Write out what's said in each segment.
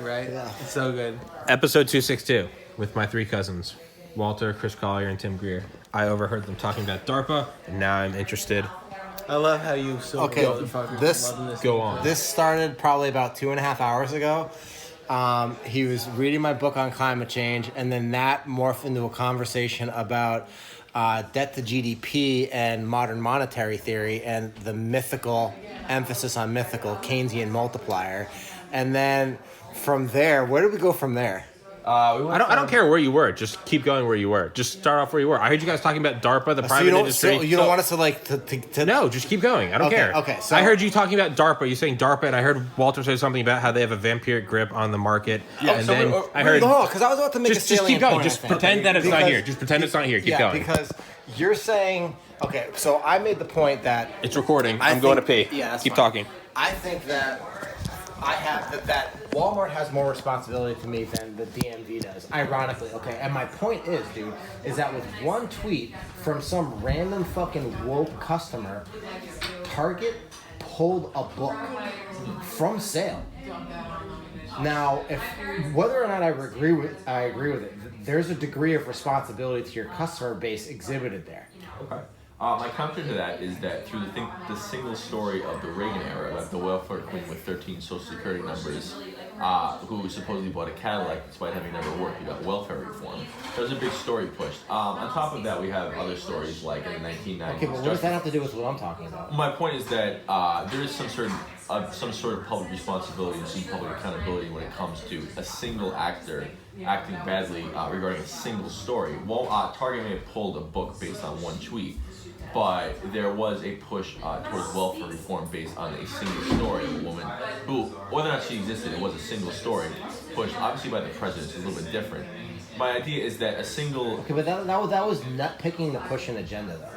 right? Yeah. It's so good. Episode 262 with my three cousins, Walter, Chris Collier, and Tim Greer. I overheard them talking about DARPA, and now I'm interested. I love how you silver motherfuckers this- loving this. Go on. This started probably about 2.5 hours ago. He was reading my book on climate change, and then that morphed into a conversation about debt to GDP and modern monetary theory and the mythical emphasis on mythical Keynesian multiplier. And then from there, where did we go from there? I don't care where you were. Just keep going where you were. Just start off where you were. I heard you guys talking about DARPA, the private industry. So you don't want us to No, just keep going. I don't care. Okay, so I heard you talking about DARPA. You saying DARPA, and I heard Walter say something about how they have a vampiric grip on the market. Yeah, and so then I heard. No, because I was about to make a Just salient keep going. point, Just I think. pretend that it's not Because- here. Just pretend it's not here. Keep going. Because you're saying, okay, so I made the point that It's recording. I I'm going to think- pee. Yeah, that's keep fine. talking. I think that that Walmart has more responsibility to me than the DMV does. Ironically, okay. And my point is, dude, is that with one tweet from some random fucking woke customer, Target pulled a book from sale. Now, if whether or not I agree with it, there's a degree of responsibility to your customer base exhibited there. Okay. My counter to that is that through the single story of the Reagan era, about the welfare queen with 13 Social Security numbers, who supposedly bought a Cadillac despite having never worked, he got welfare reform. There's a big story pushed. On top of that, we have other stories like in the 1990s. Okay, but what does that have to do with what I'm talking about? My point is that there is some sort of public responsibility and some public accountability when it comes to a single actor acting badly regarding a single story. Well, Target may have pulled a book based on one tweet, but there was a push towards welfare reform based on a single story of a woman who, whether or not she existed, it was a single story pushed obviously by the president. It's a little bit different. My idea is that a single... Okay, but that was not picking the push an agenda, though.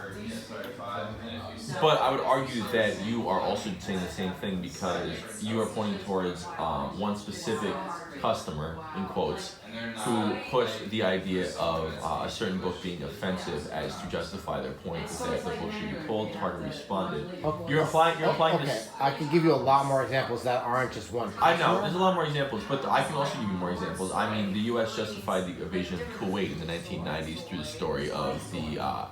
But I would argue that you are also saying the same thing because you are pointing towards one specific customer, in quotes, who pushed the idea of a certain book being offensive as to justify their point that the book should be pulled. Target responded. Okay. You're applying Okay, this. I can give you a lot more examples that aren't just one customer. I know, there's a lot more examples, but I can also give you more examples. I mean, the U.S. justified the invasion of Kuwait in the 1990s through the story of the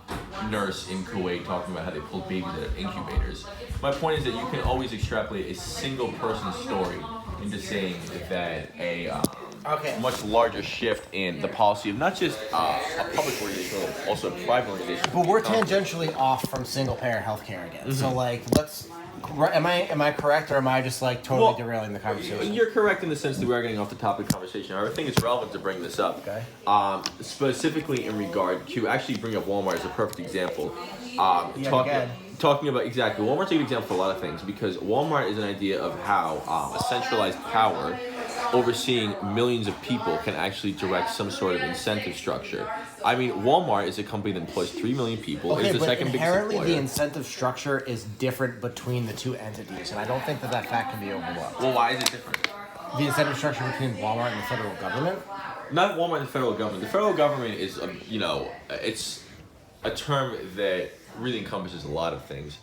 nurse in Kuwait talking about how they pulled babies out of incubators. My point is that you can always extrapolate a single person's story into saying that a much larger shift in the policy of not just a public organization, but also a private organization. But we're tangentially off from single payer healthcare again. Mm-hmm. So like, let's. Am I correct, or am I just like totally derailing the conversation? You're correct in the sense that we are getting off the topic of conversation. I think it's relevant to bring this up. Okay. Specifically in regard to actually bring up Walmart as a perfect example. Talking about exactly, Walmart's a good example for a lot of things because Walmart is an idea of how a centralized power overseeing millions of people can actually direct some sort of incentive structure. I mean, Walmart is a company that employs 3 million people. Okay, it's the but second biggest inherently employer. the incentive structure is different between the two entities, and I don't think that fact can be overlooked. Well, why is it different? The incentive structure between Walmart and the federal government? Not Walmart and the federal government. The federal government is, it's a term that really encompasses a lot of things.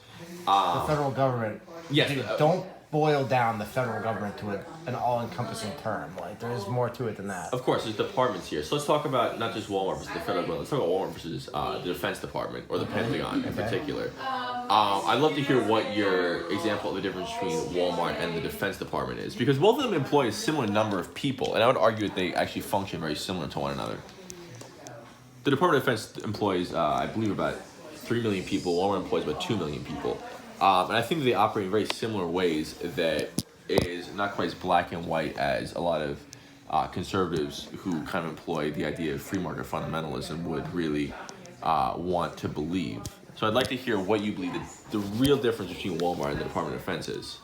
The federal government. Yes. Dude, don't boil down the federal government to an all-encompassing term. Like, there is more to it than that. Of course, there's departments here. So let's talk about not just Walmart versus the federal government. Let's talk about Walmart versus the Defense Department or the Pentagon in particular. I'd love to hear what your example of the difference between Walmart and the Defense Department is, because both of them employ a similar number of people, and I would argue that they actually function very similar to one another. The Department of Defense employs, I believe, about 3 million people. Walmart employs about 2 million people. And I think they operate in very similar ways that is not quite as black and white as a lot of conservatives who kind of employ the idea of free market fundamentalism would really want to believe. So I'd like to hear what you believe the real difference between Walmart and the Department of Defense is.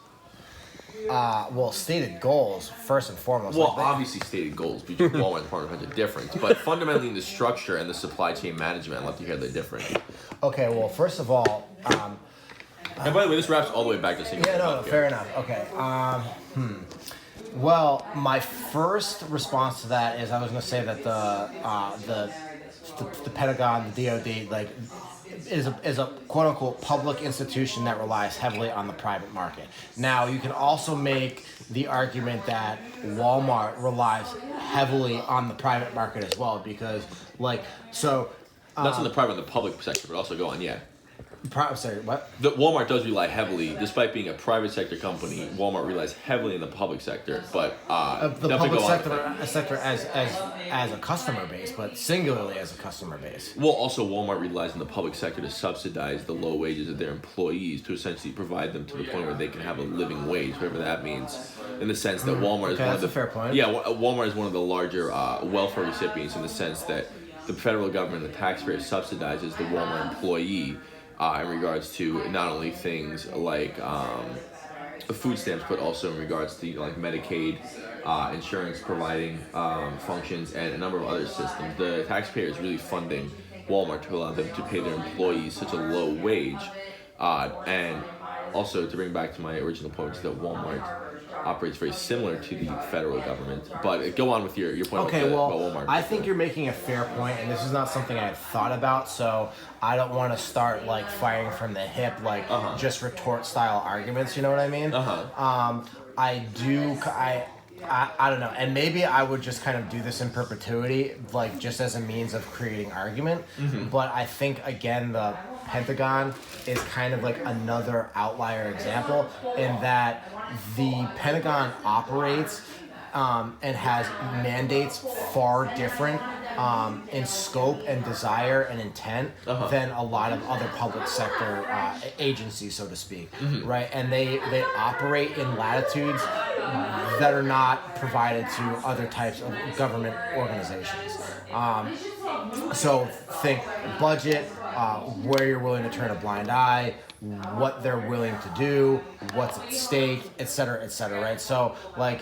Well, stated goals, first and foremost. Well, obviously stated goals between Walmart and the Department of Defense are different, but fundamentally in the structure and the supply chain management, I'd love to hear they're different. Okay, well, first of all... and by the way, this wraps all the way back to single. Yeah, no, fair enough. Okay. Well, my first response to that is I was going to say that the Pentagon, the DoD, like is a quote unquote public institution that relies heavily on the private market. Now you can also make the argument that Walmart relies heavily on the private market as well, because like so. That's in the private and the public sector, but also go on, yeah. Sorry, what? Walmart does rely heavily, despite being a private sector company. Walmart relies heavily in the public sector, but The public sector as a customer base, but singularly as a customer base. Well, also Walmart relies on the public sector to subsidize the low wages of their employees to essentially provide them to the point where they can have a living wage, whatever that means. In the sense that Walmart is one of the fair point. Yeah, Walmart is one of the larger welfare recipients in the sense that the federal government, the taxpayer, subsidizes the Walmart employee. In regards to not only things like food stamps, but also in regards to like Medicaid, insurance providing functions, and a number of other systems. The taxpayer is really funding Walmart to allow them to pay their employees such a low wage. And also to bring back to my original point, is that Walmart operates very similar to the federal government. But go on with your point about Walmart. I think you're making a fair point, and this is not something I've thought about, so I don't want to start like firing from the hip, like just retort style arguments. You know what I mean? I don't know, and maybe I would just kind of do this in perpetuity, like just as a means of creating argument. But I think again the Pentagon is kind of like another outlier example in that the Pentagon operates and has mandates far different in scope and desire and intent than a lot of other public sector agencies, so to speak, right? And they operate in latitudes that are not provided to other types of government organizations. So think budget, where you're willing to turn a blind eye, what they're willing to do, what's at stake, et cetera, right? So, like,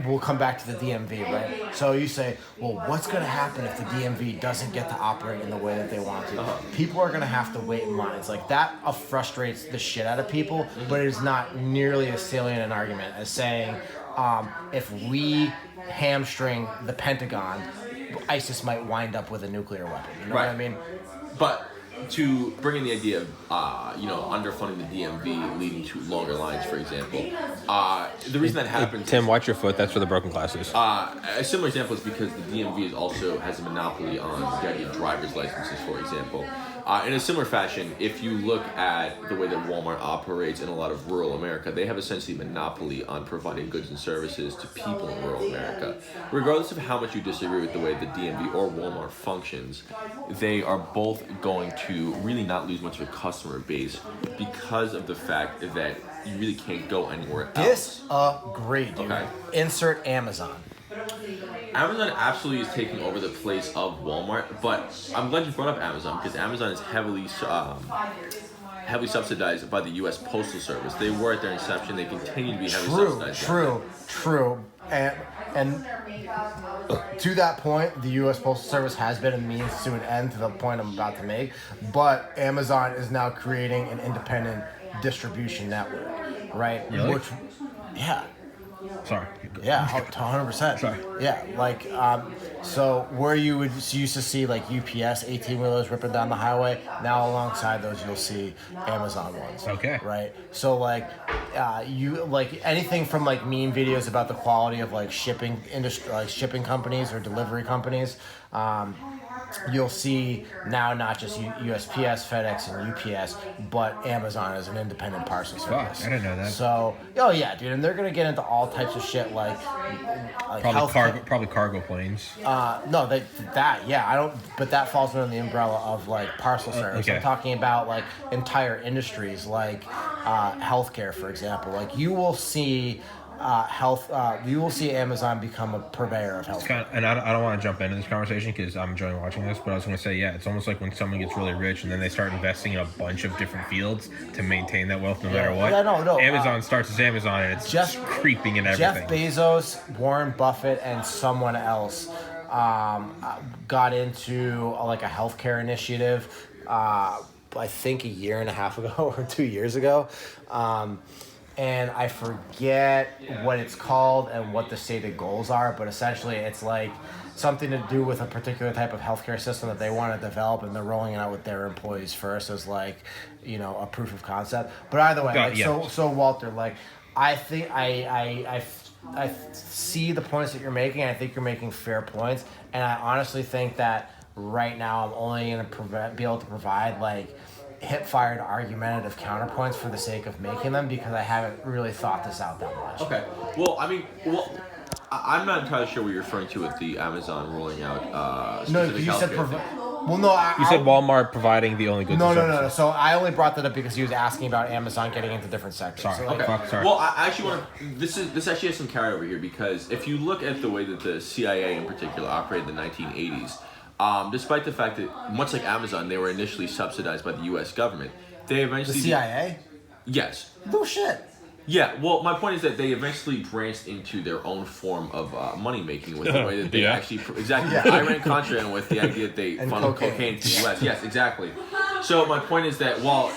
we'll come back to the DMV, right? So you say, well, what's going to happen if the DMV doesn't get to operate in the way that they want to? People are going to have to wait in lines. Like, that frustrates the shit out of people, but it is not nearly as salient an argument as saying, if we hamstring the Pentagon, ISIS might wind up with a nuclear weapon. You know what I mean? But to bring in the idea of, underfunding the DMV leading to longer lines, for example, the reason that happens... Tim, watch your foot. That's for the broken glasses. A similar example is because the DMV also has a monopoly on the idea of driver's licenses, for example. In a similar fashion, if you look at the way that Walmart operates in a lot of rural America, they have essentially a monopoly on providing goods and services to people in rural America. Regardless of how much you disagree with the way the DMV or Walmart functions, they are both going to really not lose much of a customer base because of the fact that you really can't go anywhere else. Disagree, dude. Okay. Insert Amazon. Amazon absolutely is taking over the place of Walmart, but I'm glad you brought up Amazon because Amazon is heavily subsidized by the U.S. Postal Service. They were at their inception. They continue to be heavily subsidized. True. And to that point, the U.S. Postal Service has been a means to an end to the point I'm about to make, but Amazon is now creating an independent distribution network, right? Really? Sorry. Yeah, 100%. Sorry. Yeah, like, so where you used to see like UPS 18-wheelers ripping down the highway, now alongside those you'll see Amazon ones. Okay. Right? So like, you like anything from like meme videos about the quality of like shipping industry, like shipping companies or delivery companies. You'll see now not just USPS, FedEx, and UPS, but Amazon as an independent parcel service. Fuck, I didn't know that. So, yeah, dude, and they're gonna get into all types of shit like probably cargo planes. No, I don't. But that falls under the umbrella of like parcel service. Okay. I'm talking about like entire industries, like healthcare, for example. Like you will see. You will see Amazon become a purveyor of health. And I don't want to jump into this conversation because I'm enjoying watching this, but I was going to say, it's almost like when someone gets really rich and then they start investing in a bunch of different fields to maintain that wealth no matter what. Yeah, no. Amazon starts as Amazon and it's just creeping in everything. Jeff Bezos, Warren Buffett, and someone else got into like a healthcare initiative, I think a year and a half ago or 2 years ago. and I forget what it's called and what the stated goals are, but essentially it's like something to do with a particular type of healthcare system that they want to develop, and they're rolling it out with their employees first as like, you know, a proof of concept. But either way, like, so Walter, like, I think I see the points that you're making, and I think you're making fair points, and I honestly think that right now I'm only going to be able to provide like hip-fired argumentative counterpoints for the sake of making them, because I haven't really thought this out that much. Okay. Well, I mean, I'm not entirely sure what you're referring to with the Amazon rolling out. No, you said you said Walmart providing the only goods. No. So I only brought that up because he was asking about Amazon getting into different sectors. Sorry. So, like, Sorry. Well, I actually want to. This actually has some carryover here, because if you look at the way that the CIA in particular operated in the 1980s, despite the fact that much like Amazon, they were initially subsidized by the U.S. government, they eventually the CIA. Yes. No shit. Yeah, well, my point is that they eventually branched into their own form of money making with the way that they actually Iran-Contra, and with the idea that they funneled cocaine to the U.S. Yes, exactly. So my point is that while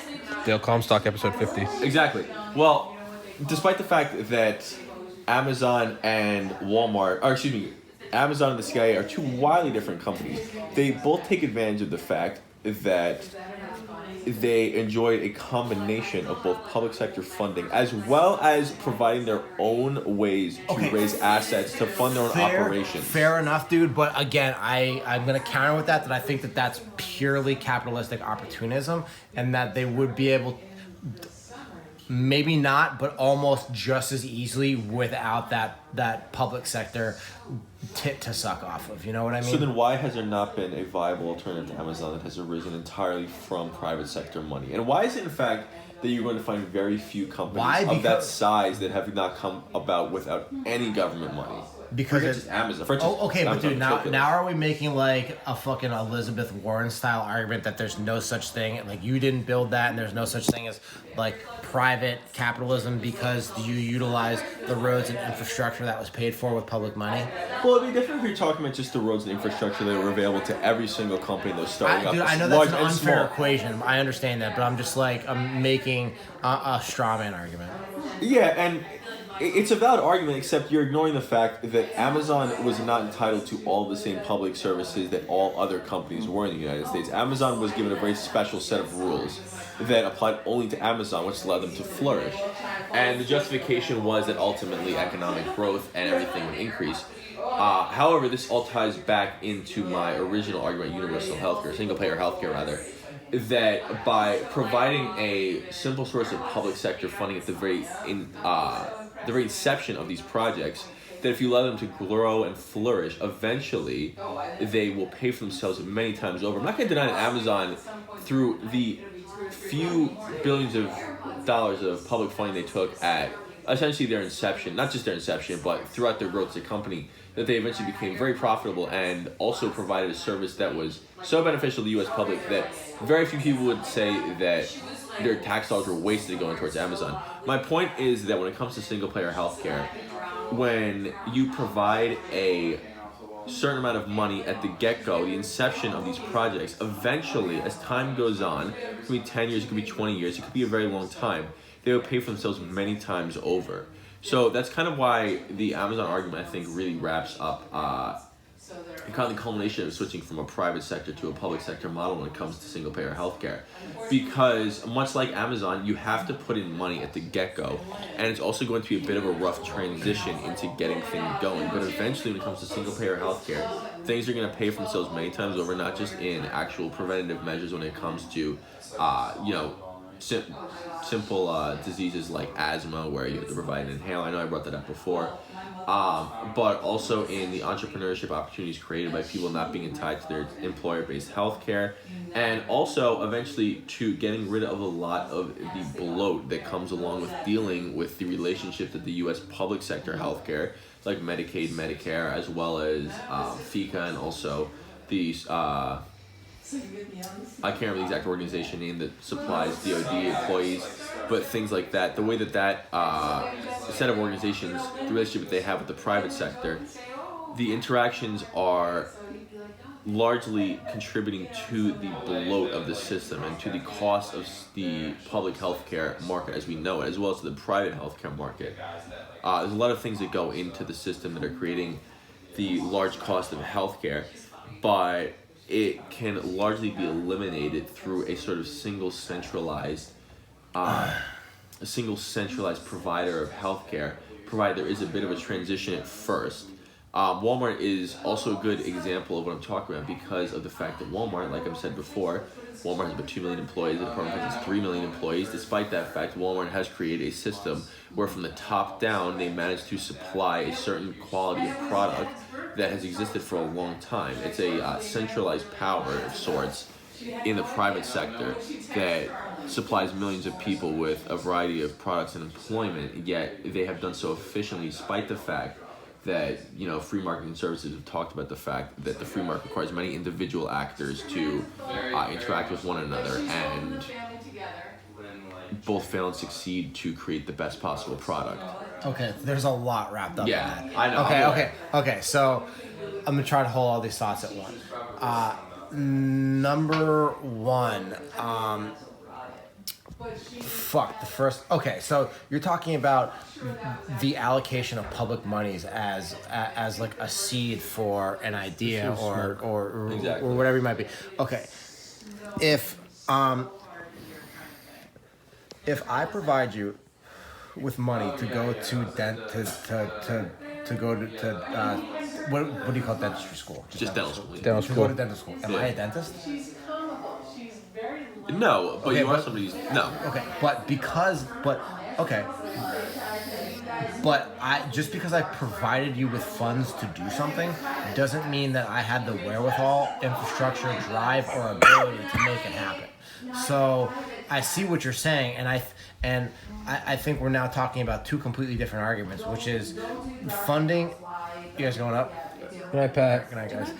Dale Comstock episode 50. Exactly. Well, despite the fact that Amazon and Walmart, or excuse me, Amazon and the CIA are two wildly different companies, they both take advantage of the fact that they enjoy a combination of both public sector funding as well as providing their own ways to raise assets to fund their own operations. Fair enough, dude. But again, I'm going to counter with that I think that that's purely capitalistic opportunism, and that they would be able, maybe not, but almost just as easily without that public sector tit to suck off of. You know what I mean? So then why has there not been a viable alternative to Amazon that has arisen entirely from private sector money? And why is it in fact that you're going to find very few companies of that size that have not come about without any government money? Because it's just Amazon. But dude, now are we making like a fucking Elizabeth Warren style argument that there's no such thing, like you didn't build that, and there's no such thing as like private capitalism because you utilize the roads and infrastructure that was paid for with public money? Well, it'd be different if you're talking about just the roads and infrastructure that were available to every single company that was starting up. Dude, I know that's an unfair equation. I understand that, but I'm just like, I'm making a straw man argument. Yeah, and it's a valid argument, except you're ignoring the fact that Amazon was not entitled to all the same public services that all other companies were in the United States. Amazon was given a very special set of rules that applied only to Amazon, which allowed them to flourish. And the justification was that ultimately economic growth and everything would increase. However, this all ties back into my original argument, universal healthcare, single-payer healthcare rather, that by providing a simple source of public sector funding at the very inception of these projects, that if you allow them to grow and flourish, eventually they will pay for themselves many times over. I'm not going to deny that Amazon, through the few billions of dollars of public funding they took at essentially their inception, not just their inception, but throughout their growth as a company, that they eventually became very profitable and also provided a service that was so beneficial to the U.S. public that very few people would say that their tax dollars were wasted going towards Amazon. My point is that when it comes to single-player healthcare, when you provide a certain amount of money at the get-go, the inception of these projects, eventually, as time goes on, it could be 10 years, it could be 20 years, it could be a very long time, they will pay for themselves many times over. So that's kind of why the Amazon argument, I think, really wraps up kind of the culmination of switching from a private sector to a public sector model when it comes to single-payer healthcare. Because much like Amazon, you have to put in money at the get-go, and it's also going to be a bit of a rough transition into getting things going. But eventually, when it comes to single-payer healthcare, things are going to pay for themselves many times over, not just in actual preventative measures when it comes to, simple diseases like asthma, where you have to provide an inhaler. I know I brought that up before. But also in the entrepreneurship opportunities created by people not being tied to their employer-based healthcare, and also eventually to getting rid of a lot of the bloat that comes along with dealing with the relationship that the U.S. public sector healthcare, like Medicaid, Medicare, as well as FICA, and also these I can't remember the exact organization name that supplies DoD employees, but things like that. The way that set of organizations, the relationship that they have with the private sector, the interactions are largely contributing to the bloat of the system and to the cost of the public healthcare market as we know it, as well as the private healthcare market. There's a lot of things that go into the system that are creating the large cost of healthcare, but it can largely be eliminated through a sort of single centralized provider of healthcare, provided there is a bit of a transition at first. Walmart is also a good example of what I'm talking about because of the fact that Walmart, like I've said before, Walmart has about 2 million employees, the Department of Defense has 3 million employees. Despite that fact, Walmart has created a system where from the top down, they manage to supply a certain quality of product that has existed for a long time. It's a centralized power of sorts in the private sector that supplies millions of people with a variety of products and employment, yet they have done so efficiently despite the fact that, free marketing services have talked about the fact that the free market requires many individual actors to interact with one another and both fail and succeed to create the best possible product. Okay, there's a lot wrapped up in that. I know. Okay, so I'm going to try to hold all these thoughts at once. Number one, okay, so you're talking about the allocation of public monies as like a seed for an idea or Exactly. or whatever it might be. Okay, if I provide you with money to go to what do you call dentistry school? Just dental school. Dental To go school. to dental school. Am I a dentist? No, but Okay, you are but- somebody's. No. Okay, but just because I provided you with funds to do something doesn't mean that I had the wherewithal, infrastructure, drive, or ability to make it happen. So I see what you're saying, and I think we're now talking about two completely different arguments, which is funding. You guys going up? Good night, Pat. Good night, guys.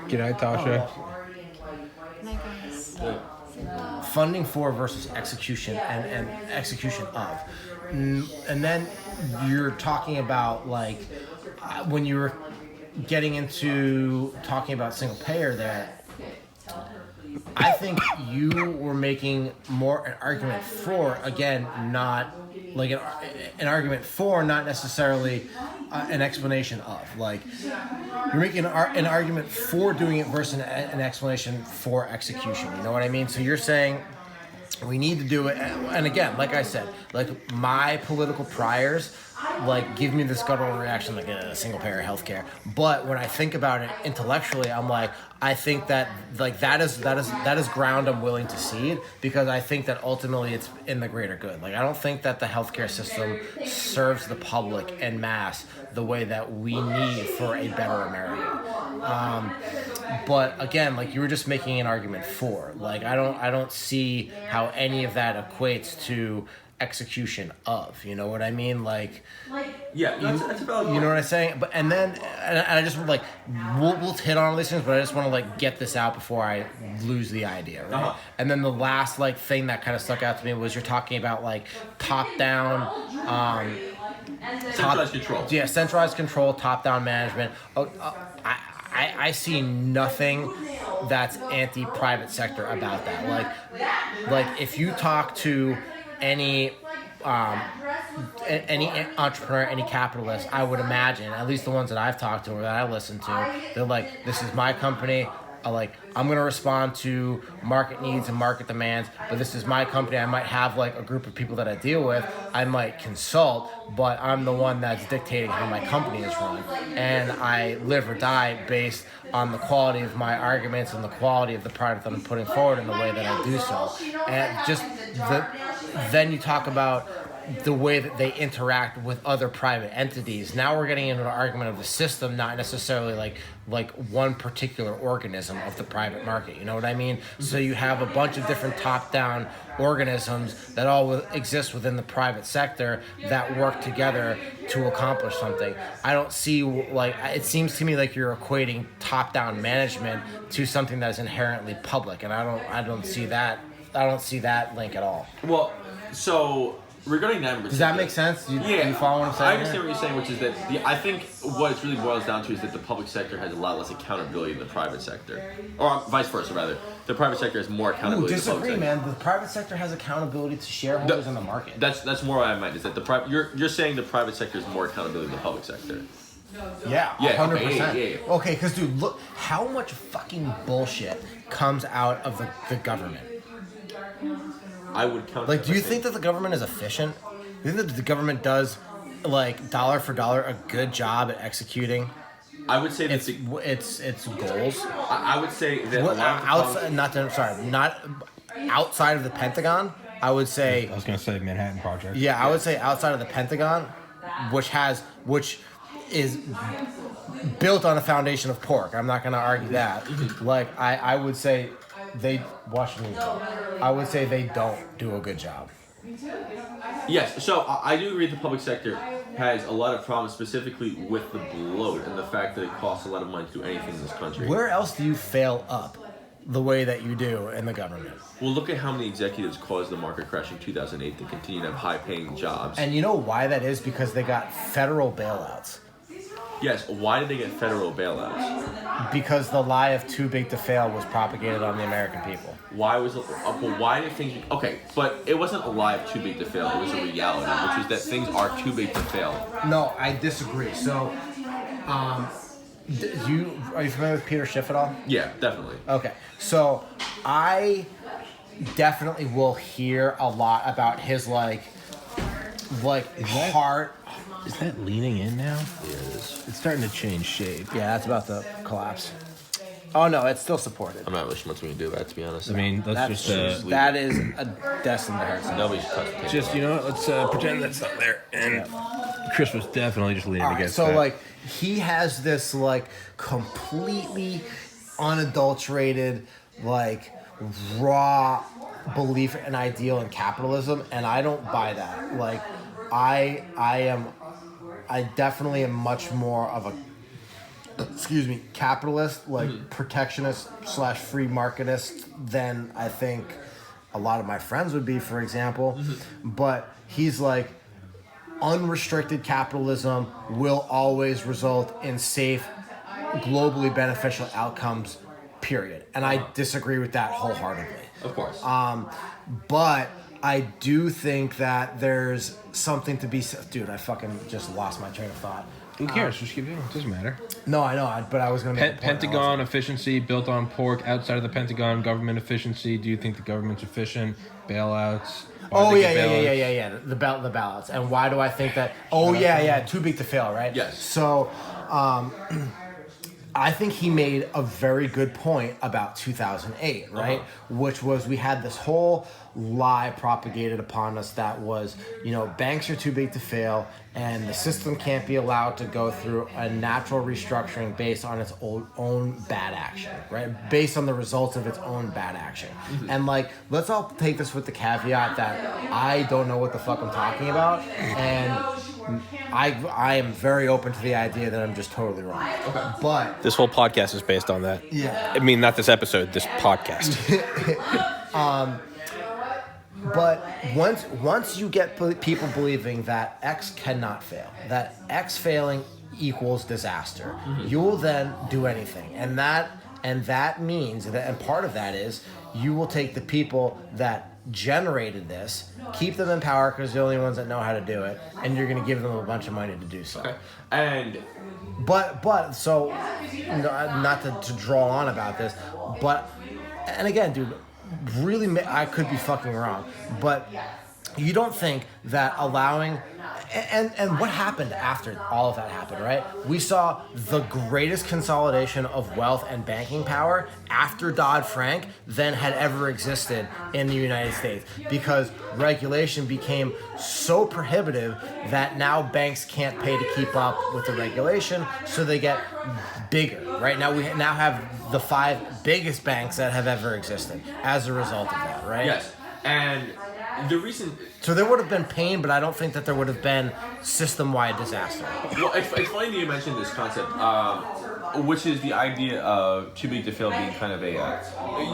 Good night, Tasha. Funding for versus execution and execution of. And then you're talking about like when you were getting into talking about single payer there, I think you were making more an argument for, again, not like an argument for, not necessarily an explanation of. Like, you're making an argument for doing it versus an explanation for execution. You know what I mean? So you're saying we need to do it. And again, like I said, like my political priors, like give me this guttural reaction like a single payer healthcare. But when I think about it intellectually, I'm like, I think that like that is ground I'm willing to cede, because I think that ultimately it's in the greater good. Like I don't think that the healthcare system serves the public en masse the way that we need for a better America. But again, like you were just making an argument for. Like I don't see how any of that equates to execution of, you know what I mean? Like, Yeah, that's about. you know what I'm saying? But and I just like we'll hit on all these things, but I just want to like get this out before I lose the idea, right? Uh-huh. And then the last like thing that kind of stuck out to me was you're talking about like top down. Centralized control. Yeah, centralized control, top-down management. I see nothing that's anti-private sector about that. Like if you talk to any entrepreneur, any capitalist, I would imagine, at least the ones that I've talked to or that I listen to, they're like, this is my company. I'm going to respond to market needs and market demands, but this is my company. I might have like a group of people that I deal with. I might consult, but I'm the one that's dictating how my company is run. And I live or die based on the quality of my arguments and the quality of the product that I'm putting forward and the way that I do so. And just then you talk about the way that they interact with other private entities. Now we're getting into an argument of the system, not necessarily like one particular organism of the private market. You know what I mean? So you have a bunch of different top-down organisms that all exist within the private sector that work together to accomplish something. I don't see, like, it seems to me like you're equating top-down management to something that is inherently public, and I don't see that link at all. Well, so regarding that, does that make sense? Do you follow what I'm saying? I understand what you're saying, which is that I think what it really boils down to is that the public sector has a lot less accountability than the private sector, or vice versa, rather. The private sector has more accountability. Disagree, than the public sector. man. The private sector has accountability to shareholders in the market. That's more what I meant. Is that the private? You're saying the private sector has more accountability than the public sector. Yeah, 100%. Yeah. Okay, because dude, look how much fucking bullshit comes out of the government. I would count. Like, do you think that the government is efficient? Do you think that the government does, like, dollar for dollar, a good job at executing? I would say that its goals. I would say that not outside of the Pentagon. I would say. I was gonna say Manhattan Project. Yeah, I would say outside of the Pentagon, which is built on a foundation of pork. I'm not gonna argue that. Like, I would say I would say they don't do a good job. Yes, so I do agree the public sector has a lot of problems, specifically with the bloat and the fact that it costs a lot of money to do anything in this country. Where else do you fail up the way that you do in the government? Well, look at how many executives caused the market crash in 2008 to continue to have high-paying jobs. And you know why that is? Because they got federal bailouts. Yes, why did they get federal bailouts? Because the lie of too big to fail was propagated on the American people. Why was it? Why did things? Okay, but it wasn't a lie of too big to fail. It was a reality, which was that things are too big to fail. No, I disagree. So, are you familiar with Peter Schiff at all? Yeah, definitely. Okay, so I definitely will hear a lot about his like heart. Is that leaning in now? Yeah, it is. It's starting to change shape. Yeah, that's about to collapse. Oh no, it's still supported. I'm not really sure what's going to do that, to be honest. I mean, that is a destined to hurt. Nobody should touch the table. just, you know, let's pretend that's not there. And Chris was definitely just leaning against so that. like he has this like completely unadulterated like raw belief and ideal in capitalism, and I don't buy that. Like I definitely am much more of a capitalist, like protectionist / free marketist than I think a lot of my friends would be, for example. But he's like, unrestricted capitalism will always result in safe, globally beneficial outcomes, period. And I disagree with that wholeheartedly. Of course. But I do think that there's something to be... Dude, I fucking just lost my train of thought. Who cares? Just keep doing it. It doesn't matter. No, I know, but I was going to make a point. Pentagon efficiency built on pork. Outside of the Pentagon, government efficiency. Do you think the government's efficient? Bailouts? Yeah. The ballots. And why do I think that? Too big to fail, right? Yes. So, I think he made a very good point about 2008, right? Which was we had this whole lie propagated upon us that was, you know, banks are too big to fail and the system can't be allowed to go through a natural restructuring based on its own bad action, right? Based on the results of its own bad action. And like, let's all take this with the caveat that I don't know what the fuck I'm talking about, and I am very open to the idea that I'm just totally wrong. Okay. But this whole podcast is based on that. Yeah. I mean, not this episode, this podcast. But once you get people believing that X cannot fail, that X failing equals disaster, you will then do anything, and that means that, and part of that is you will take the people that generated this, keep them in power because they're the only ones that know how to do it, and you're going to give them a bunch of money to do so. Okay. And but so not to draw on about this, but and again, dude, really, I could be fucking wrong, but you don't think that allowing and what happened after all of that happened, right? We saw the greatest consolidation of wealth and banking power after Dodd-Frank than had ever existed in the United States, because regulation became so prohibitive that now banks can't pay to keep up with the regulation, so they get bigger. Right now, we now have the 5 biggest banks that have ever existed as a result of that, right? yes, and The reason. So there would have been pain, but I don't think that there would have been system-wide disaster. Well, it's funny that you mentioned this concept, which is the idea of too big to fail being kind of a.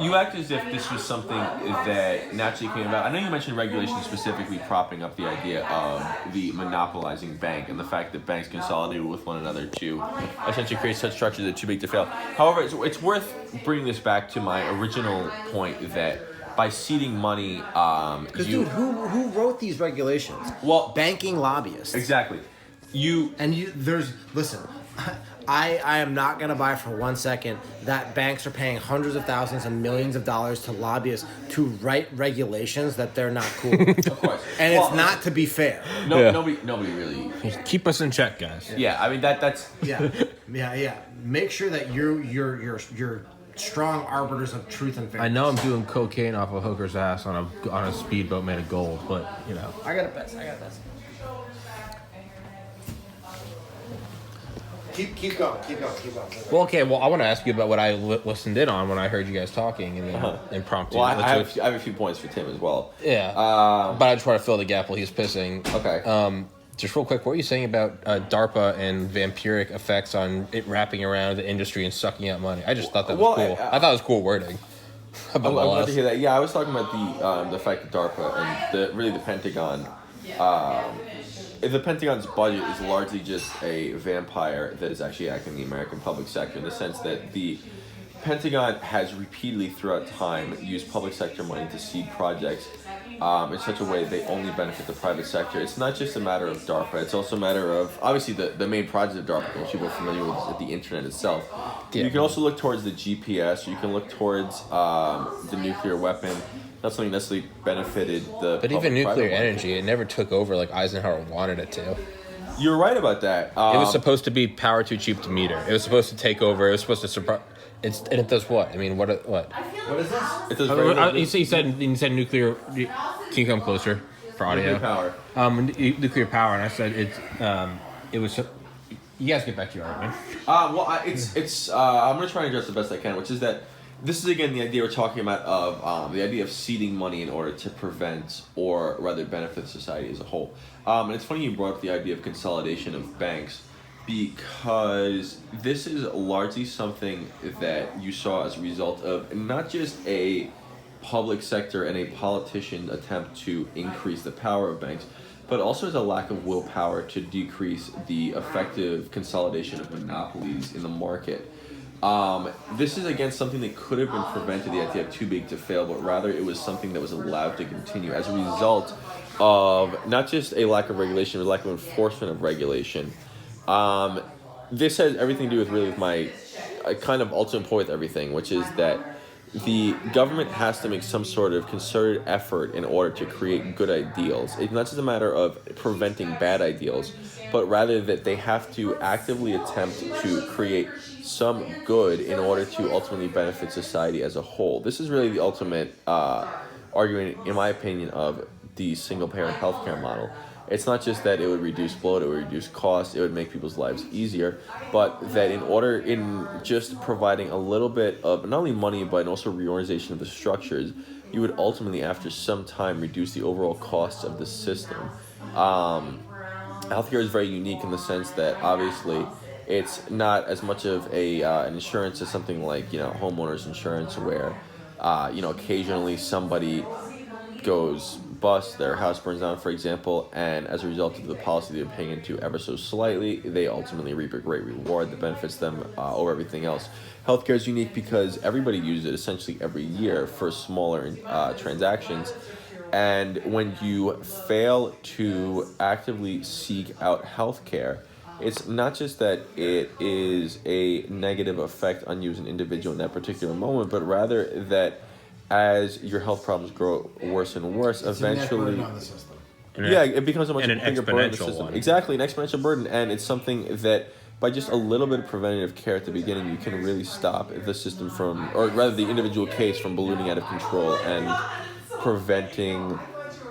You act as if this was something that naturally came about. I know you mentioned regulation specifically propping up the idea of the monopolizing bank and the fact that banks consolidated with one another to essentially create such structures that are too big to fail. However, it's worth bringing this back to my original point that by seeding money, Because dude, who wrote these regulations? Well, Banking lobbyists. exactly. Listen, I am not gonna buy for 1 second that banks are paying hundreds of thousands and millions of dollars to lobbyists to write regulations that they're not cool. Of course, And it's not to be fair. Nobody really. Keep us in check, guys. Yeah, I mean that's. Yeah. Make sure that you're strong arbiters of truth and fairness. I know I'm doing cocaine off a hooker's ass on a speedboat made of gold, but you know. I got a best. Keep going. Well, okay. Well, I want to ask you about what I listened in on when I heard you guys talking and then impromptu. Well, I have a few points for Tim as well. Yeah. But I just want to fill the gap while he's pissing. Okay. Just real quick, what were you saying about DARPA and vampiric effects on it wrapping around the industry and sucking out money? I just thought that was cool. I thought it was cool wording. I'm glad to hear that. Yeah, I was talking about the fact that DARPA and the Pentagon. The Pentagon's budget is largely just a vampire that is actually acting in the American public sector in the sense that the Pentagon has repeatedly throughout time used public sector money to seed projects in such a way they only benefit the private sector. It's not just a matter of DARPA, it's also a matter of, obviously the main project of DARPA, which people are familiar with, is the internet itself. Yeah. You can also look towards the GPS, you can look towards the nuclear weapon. That's something necessarily benefited the. But even nuclear energy, it never took over like Eisenhower wanted it to. You're right about that. It was supposed to be power too cheap to meter. It was supposed to take over. It was supposed to surprise. And it does what? I mean, what? What is this? It does He said nuclear. Can you come closer for audio? Nuclear power. Nuclear power, and I said it was. You guys get back to your argument. I'm gonna try and address the best I can, which is that. This is again the idea we're talking about of the idea of seeding money in order to prevent or rather benefit society as a whole. And it's funny you brought up the idea of consolidation of banks because this is largely something that you saw as a result of not just a public sector and a politician attempt to increase the power of banks, but also as a lack of willpower to decrease the effective consolidation of monopolies in the market. This is again something that could have been prevented, the idea of too big to fail, but rather it was something that was allowed to continue as a result of not just a lack of regulation, but a lack of enforcement of regulation. This has everything to do with really with my kind of ultimate point with everything, which is that the government has to make some sort of concerted effort in order to create good ideals. It's not just a matter of preventing bad ideals, but rather that they have to actively attempt to create some good in order to ultimately benefit society as a whole. This is really the ultimate argument, in my opinion, of the single-parent healthcare model. It's not just that it would reduce bloat, it would reduce costs, it would make people's lives easier, but that in just providing a little bit of not only money, but also reorganization of the structures, you would ultimately, after some time, reduce the overall costs of the system. Healthcare is very unique in the sense that, obviously, it's not as much of an insurance as something like, homeowners insurance where, occasionally somebody goes bust, their house burns down, for example, and as a result of the policy they're paying into ever so slightly, they ultimately reap a great reward that benefits them over everything else. Healthcare is unique because everybody uses it essentially every year for smaller transactions. And when you fail to actively seek out healthcare, it's not just that it is a negative effect on you as an individual in that particular moment, but rather that as your health problems grow worse and worse, eventually, it becomes a much bigger burden on the system. One. Exactly, an exponential burden, and it's something that by just a little bit of preventative care at the beginning, you can really stop the system from, or rather the individual case from ballooning out of control and preventing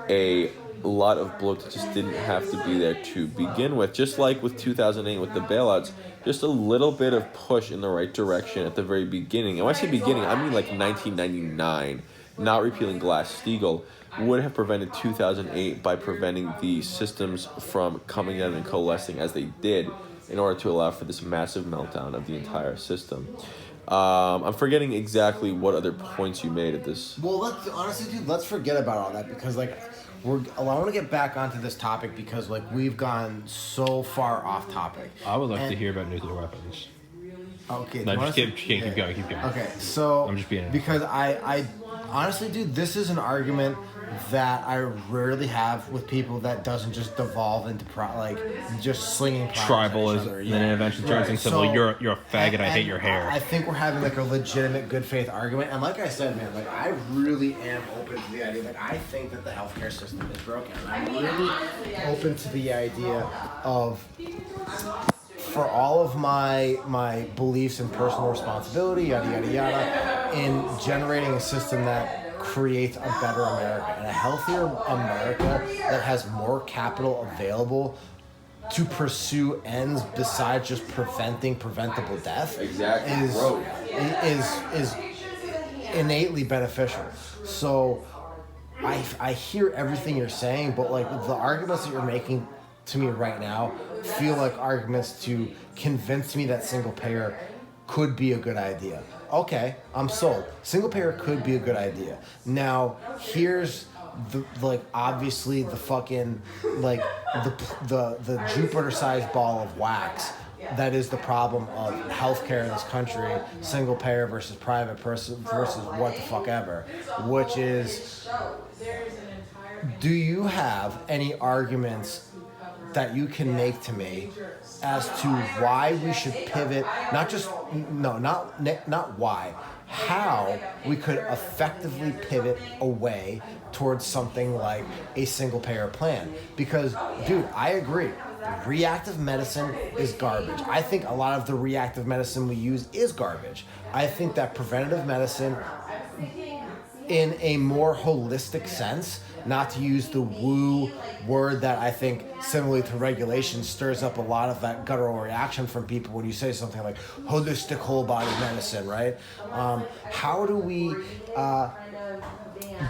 a lot of bloat that just didn't have to be there to begin with. Just like with 2008 with the bailouts, just a little bit of push in the right direction at the very beginning. And when I say beginning, I mean like 1999 not repealing Glass-Steagall would have prevented 2008 by preventing the systems from coming down and coalescing as they did in order to allow for this massive meltdown of the entire system. I'm forgetting exactly what other points you made at this. Well, let's forget about all that because I want to get back onto this topic because we've gone so far off topic. I would like to hear about nuclear weapons. Okay. No, just keep going. Okay, so I'm just being because I honestly, dude, this is an argument that I rarely have with people that doesn't just devolve into just slinging tribalism, and then it eventually turns into you're a faggot. I hate your hair. I think we're having a legitimate good faith argument, and like I said, man, I really am open to the idea. I think that the healthcare system is broken. I'm really open to the idea of. For all of my beliefs and personal responsibility, yada, yada, yada, in generating a system that creates a better America and a healthier America that has more capital available to pursue ends besides just preventing preventable death is innately beneficial. So I hear everything you're saying, but the arguments that you're making to me right now feel like arguments to convince me that single payer could be a good idea. Okay, I'm sold. Single payer could be a good idea. Now, here's obviously the fucking the Jupiter-sized ball of wax that is the problem of healthcare in this country, single payer versus private person versus what the fuck ever, which is, do you have any arguments that you can make to me as to why we should pivot, not why, how we could effectively pivot away towards something like a single payer plan? Because, dude, I agree. Reactive medicine is garbage. I think a lot of the reactive medicine we use is garbage. I think that preventative medicine, in a more holistic sense, not to use the woo word that I think, similarly to regulation, stirs up a lot of that guttural reaction from people when you say something like holistic whole body medicine, right? How do we,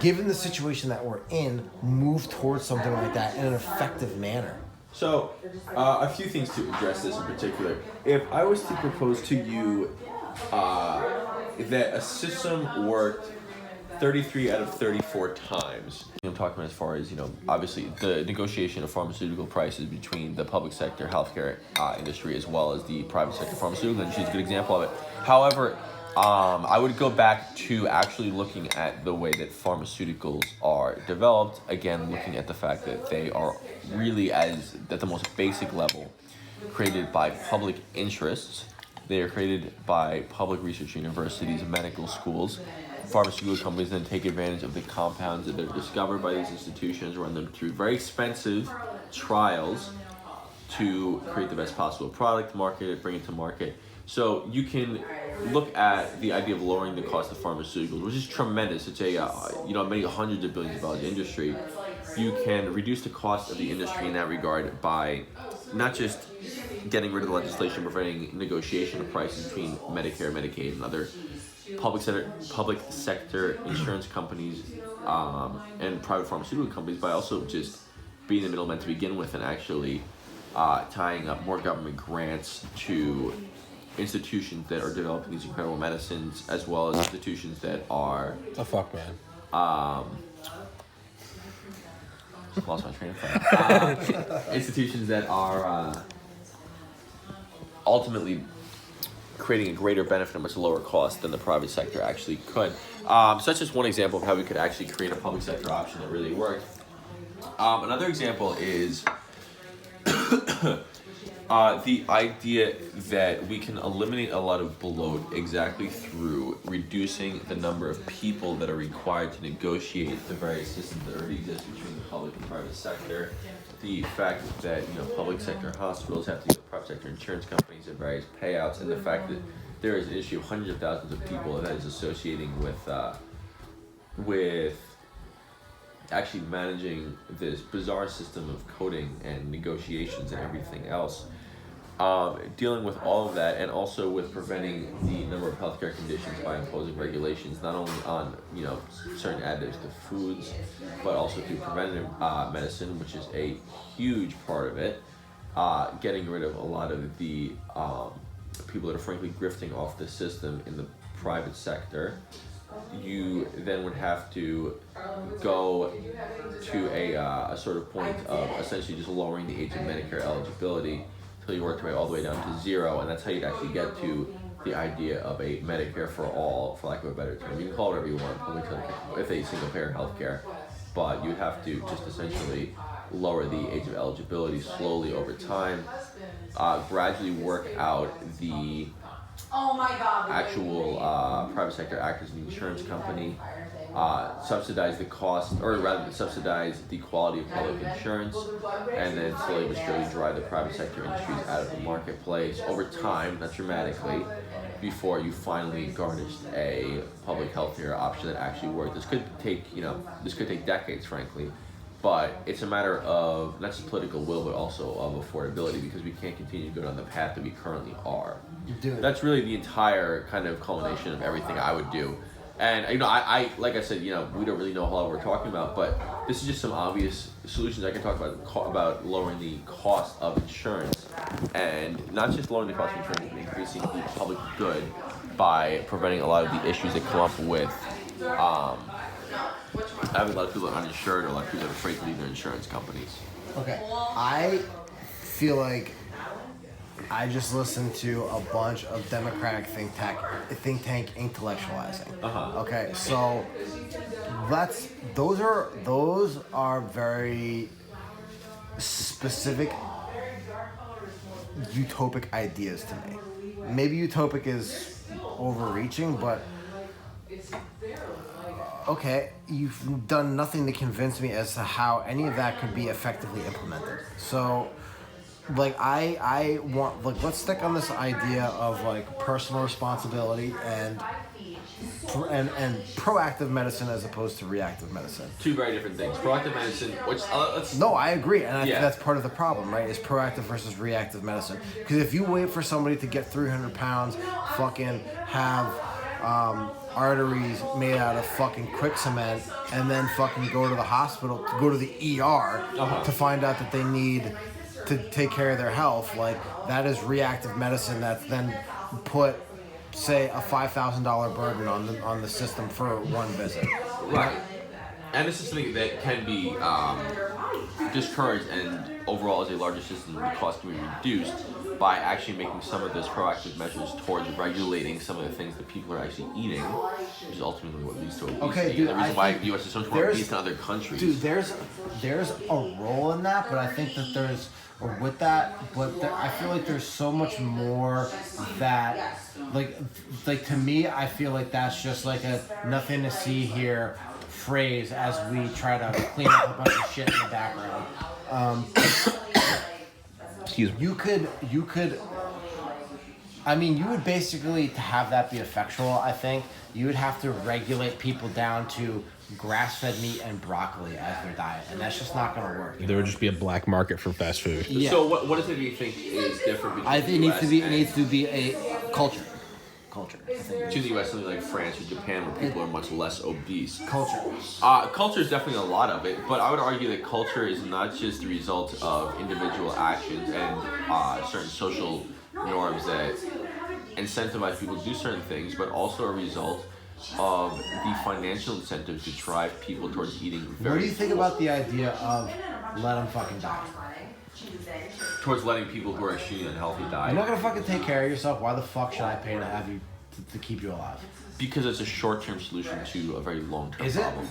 given the situation that we're in, move towards something like that in an effective manner? So, a few things to address this in particular. If I was to propose to you that a system worked 33 out of 34 times. I'm talking about as far as, obviously the negotiation of pharmaceutical prices between the public sector healthcare industry as well as the private sector pharmaceutical industry is a good example of it. However, I would go back to actually looking at the way that pharmaceuticals are developed. Again, looking at the fact that they are really, at the most basic level, created by public interests. They are created by public research universities, medical schools. Pharmaceutical companies then take advantage of the compounds that are discovered by these institutions, run them through very expensive trials to create the best possible product, market it, bring it to market. So you can look at the idea of lowering the cost of pharmaceuticals, which is tremendous. It's a many hundreds of billions of dollars industry. You can reduce the cost of the industry in that regard by not just getting rid of the legislation preventing negotiation of prices between Medicare, Medicaid, and other public sector insurance companies and private pharmaceutical companies, by also just being the middleman to begin with and actually tying up more government grants to institutions that are developing these incredible medicines, as well as institutions that are lost my train of thought. Institutions that are ultimately creating a greater benefit at a much lower cost than the private sector actually could. So that's just one example of how we could actually create a public sector option that really worked. Another example is the idea that we can eliminate a lot of bloat exactly through reducing the number of people that are required to negotiate the various systems that already exist between the public and private sector. The fact that public sector hospitals have to deal with private sector insurance companies and various payouts, and the fact that there is an issue of hundreds of thousands of people that is associating with actually managing this bizarre system of coding and negotiations and everything else. dealing with all of that, and also with preventing the number of healthcare conditions by imposing regulations, not only on certain additives to foods, but also through preventative medicine, which is a huge part of it. Getting rid of a lot of the people that are frankly grifting off the system in the private sector. You then would have to go to a sort of point of essentially just lowering the age of Medicare eligibility until you work your way all the way down to 0, and that's how you'd actually get to the idea of a Medicare for all, for lack of a better term. You can call it whatever you want, public healthcare, if a single payer healthcare, but you'd have to just essentially lower the age of eligibility slowly over time, gradually work out the actual private sector act as an insurance company, subsidize the cost, or rather subsidize the quality of public insurance, and then slowly but surely drive the private sector industries out of the marketplace over time, not dramatically, before you finally garnished a public health care option that actually worked. This could take decades, frankly. But it's a matter of not just political will, but also of affordability, because we can't continue to go down the path that we currently are. Dude. That's really the entire kind of culmination of everything I would do. And I like I said, we don't really know how lot we're talking about, but this is just some obvious solutions I can talk about lowering the cost of insurance, and not just lowering the cost of insurance, but increasing the public good by preventing a lot of the issues that come up with having a lot of people uninsured, or a lot of people that are afraid to leave their insurance companies. Okay, I feel like I just listened to a bunch of Democratic think tank intellectualizing. Okay, so those are very specific utopic ideas to me. Maybe utopic is overreaching, but okay, you've done nothing to convince me as to how any of that could be effectively implemented. So, I want, let's stick on this idea of, personal responsibility and proactive medicine as opposed to reactive medicine. Two very different things. Proactive medicine, which No, I agree, and I think that's part of the problem, right? Is proactive versus reactive medicine. Because if you wait for somebody to get 300 pounds, fucking have arteries made out of fucking quick cement, and then fucking go to the hospital, to go to the ER to find out that they need to take care of their health, that is reactive medicine that's then put, say, a $5,000 burden on the system for one visit. Right. And this is something that can be discouraged, and overall as a larger system, the cost can be reduced by actually making some of those proactive measures towards regulating some of the things that people are actually eating, which is ultimately what leads to obesity. Okay, dude, and the reason why the U.S. is so much more obese than other countries. Dude, there's a role in that, but I think that I feel like there's so much more that, to me, I feel like that's just like a nothing to see here phrase as we try to clean up a bunch of shit in the background. Excuse me. You could, you would basically, to have that be effectual, I think, you would have to regulate people down to grass-fed meat and broccoli as their diet, and that's just not going to work. There would just be a black market for fast food. Yeah. So what is it that you think is different between I think it needs to be a culture. To the U.S., something like France or Japan, where people are much less obese. Culture is definitely a lot of it, but I would argue that culture is not just the result of individual actions and certain social norms that incentivize people to do certain things, but also a result of the financial incentives to drive people towards eating very. What do you think about the idea of let them fucking die? Towards letting people who are extremely unhealthy die. You're not gonna fucking take care of yourself. Why the fuck should I pay to have you to keep you alive? Because it's a short-term solution to a very long-term problem.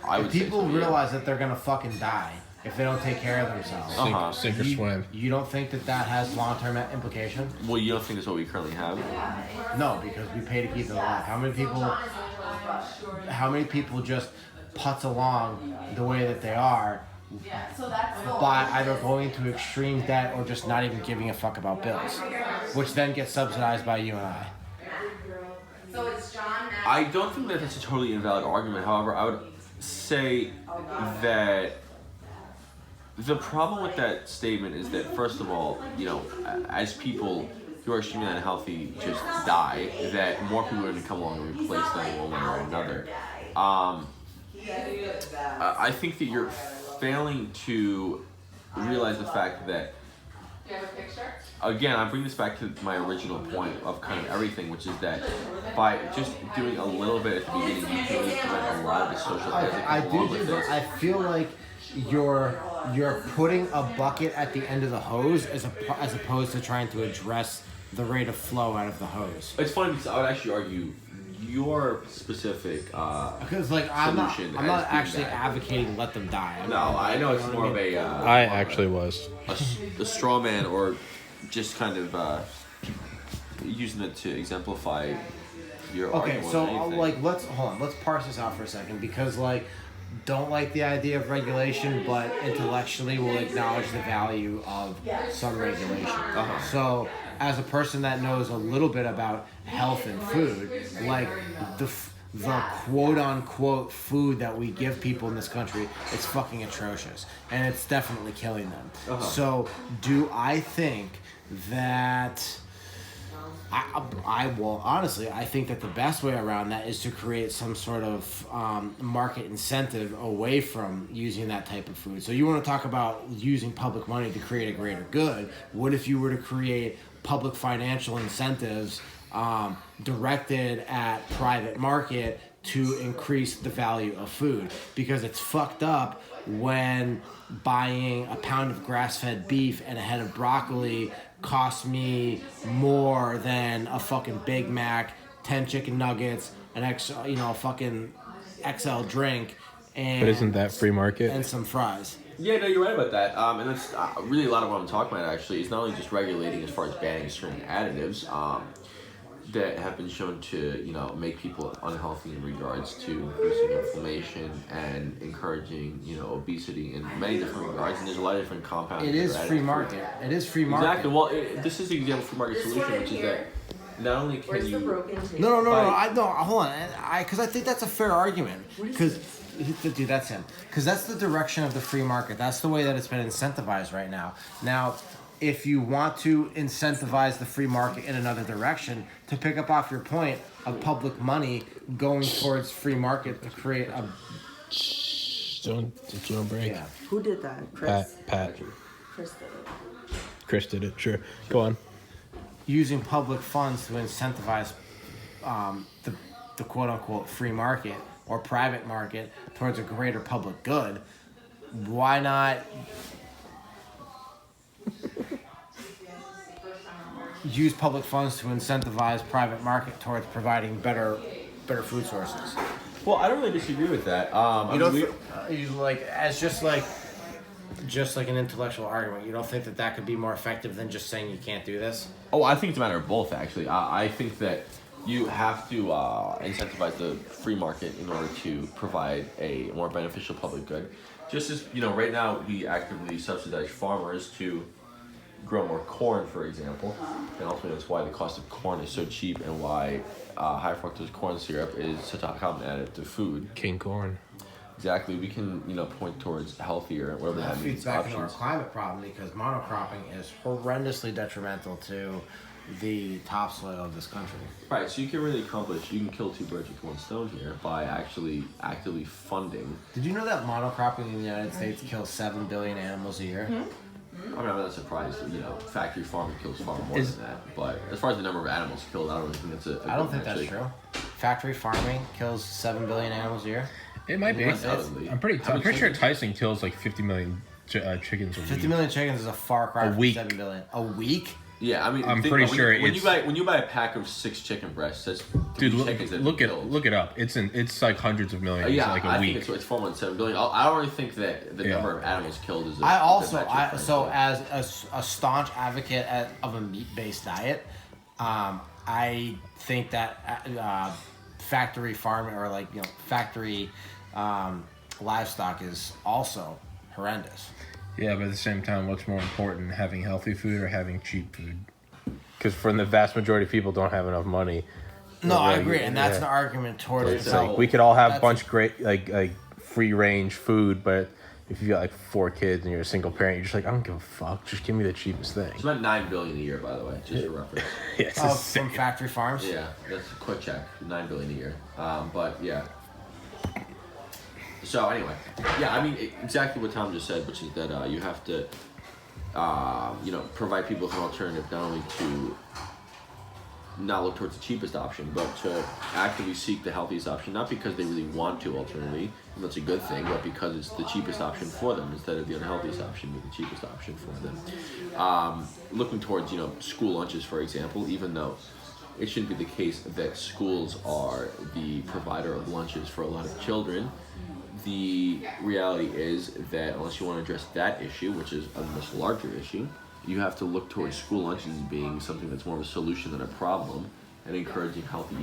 I would people say so, realize that they're gonna fucking die if they don't take care of themselves. Sink or swim. You don't think that has long-term implications? Well, you don't think that's what we currently have? No, because we pay to keep it alive. How many people just putz along the way that they are by either going into extreme debt or just not even giving a fuck about bills, which then gets subsidized by you and I? I don't think that that's a totally invalid argument. However, I would say that The problem with that statement is that, first of all, as people who are extremely unhealthy just die, that more people are going to come along and replace them one way or another. I think that you're failing to realize the fact that, again, I bring this back to my original point of kind of everything, which is that by just doing a little bit at the beginning, you can really prevent a lot of the social things that I come along with do, but this. I feel like you're putting a bucket at the end of the hose as opposed to trying to address the rate of flow out of the hose. It's funny because I would actually argue your specific Because I'm not actually advocating let them die. I know it's more of a I actually was. a straw man, or just kind of using it to exemplify your Okay, argument. so more than anything. let's parse this out for a second, because don't like the idea of regulation, but intellectually will acknowledge the value of some regulation. So, as a person that knows a little bit about health and food, the quote-unquote food that we give people in this country, it's fucking atrocious, and it's definitely killing them. So, do I think that... I think that the best way around that is to create some sort of market incentive away from using that type of food. So you want to talk about using public money to create a greater good. What if you were to create public financial incentives directed at private market to increase the value of food? Because it's fucked up when buying a pound of grass-fed beef and a head of broccoli costs me more than a fucking Big Mac, 10 chicken nuggets, a fucking XL drink, and But isn't that free market? and some fries. Yeah, no, you're right about that. And that's really a lot of what I'm talking about, actually, is not only just regulating as far as banning certain additives that have been shown to, make people unhealthy in regards to increasing inflammation and encouraging, obesity in many different regards. And there's a lot of different compounds. It is free market. It is free market. Exactly. Well, this is the example of free market solution, which is that not only can Where's the you... broken tape? No. Hold on. Because I think that's a fair argument. Because, dude, that's him. Because that's the direction of the free market. That's the way that it's been incentivized right now. Now, if you want to incentivize the free market in another direction, to pick up off your point of public money going towards free market to create a... Don't break. Yeah. Who did that? Chris. Pat. Chris did it. Chris did it. Sure. Go on. Using public funds to incentivize the quote-unquote free market or private market towards a greater public good, why not use public funds to incentivize private market towards providing better food sources? Well, I don't really disagree with that. Just like an intellectual argument, you don't think that could be more effective than just saying you can't do this? Oh, I think it's a matter of both, actually. I think that you have to incentivize the free market in order to provide a more beneficial public good. Just as, right now we actively subsidize farmers to grow more corn, for example. And ultimately that's why the cost of corn is so cheap and why high fructose corn syrup is such a common additive to food. King corn. Exactly. We can, point towards healthier, whatever that That means, feeds back into our options. climate problem, because monocropping is horrendously detrimental to the topsoil of this country. Right, so you can really you can kill two birds with one stone here by actually actively funding. Did you know that monocropping in the United States kills 7 billion animals a year? I'm not surprised. Factory farming kills far more than that. But as far as the number of animals killed, I don't really think that's a I don't good think that's metric. true. Factory farming kills 7 billion animals a year. It might be. Undoubtedly. I'm pretty sure Tyson kills like 50 million chickens a week. 50 million chickens is a far cry A from week. 7 billion. A week? Yeah, I mean, I'm think pretty about sure when it's- you buy a pack of 6 chicken breasts, that's Dude, 3 chickens that look killed. it up. It's like hundreds of millions. Yeah, like a I week. think it's far more than 7 billion. I don't really think that the number of animals killed is. As a staunch advocate of a meat-based diet, I think that factory farming or factory livestock is also horrendous. Yeah, but at the same time, what's more important, having healthy food or having cheap food? Because for the vast majority of people don't have enough money. No, I agree, and that's an argument towards It's itself. like we could all have a That's- bunch of great like free range food, but if you got like 4 kids and you're a single parent, you're just like, I don't give a fuck. Just give me the cheapest thing. It's about $9 billion a year, by the way, just for reference. Yeah, it's From insane. factory farms? Yeah, that's a quick check. $9 billion a year. But yeah. So anyway, yeah, I mean exactly what Tom just said, which is that you have to, provide people with an alternative, not only to not look towards the cheapest option, but to actively seek the healthiest option, not because they really want to ultimately, and that's a good thing, but because it's the cheapest option for them instead of the unhealthiest option being the cheapest option for them. Looking towards, school lunches, for example, even though it shouldn't be the case that schools are the provider of lunches for a lot of children, the reality is that unless you want to address that issue, which is a much larger issue, you have to look towards school lunches as being something that's more of a solution than a problem, and encouraging healthy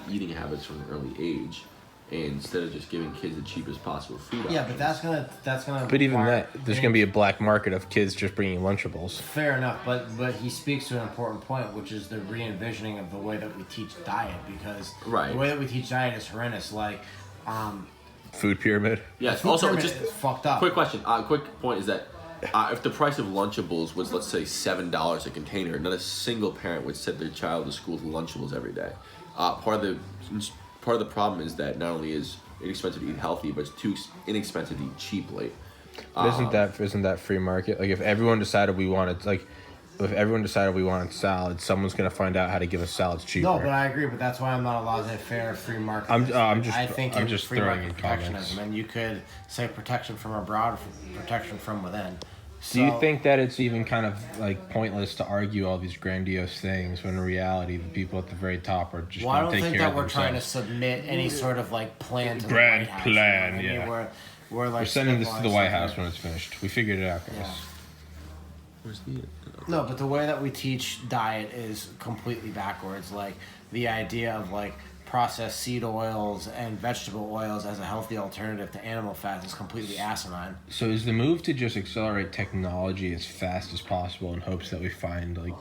eating habits from an early age, instead of just giving kids the cheapest possible food. Yeah, but that's gonna. But even that, there's going to be a black market of kids just bringing Lunchables. Fair enough, but he speaks to an important point, which is the re-envisioning of the way that we teach diet, because the way that we teach diet is horrendous. Like, Food pyramid. Yes. food Also, pyramid just is fucked up. quick question. Quick point is that if the price of Lunchables was, let's say, $7 a container, not a single parent would send their child to school with Lunchables every day. Part of the problem is that not only is it expensive to eat healthy, but it's too inexpensive to eat cheaply. Isn't that free market? Like if everyone decided we wanted salad, someone's gonna find out how to give us salads cheaper. No, but I agree. But that's why I'm not allowed to fair free market. I think I'm just free throwing market in comments. protectionism, and you could say protection from abroad, protection from within. Do you think that it's even kind of like pointless to argue all these grandiose things when in reality the people at the very top are just Well, I going to don't take think care that of we're trying to themselves? submit any sort of like plan to Grand the White House. plan, I mean, yeah. We're like We're sending this to the civilized White here. House when it's finished. We figured it out, guys. Yeah. Where's the? No, but the way that we teach diet is completely backwards. Like the idea of like processed seed oils and vegetable oils as a healthy alternative to animal fats is completely asinine. So is the move to just accelerate technology as fast as possible in hopes that we find like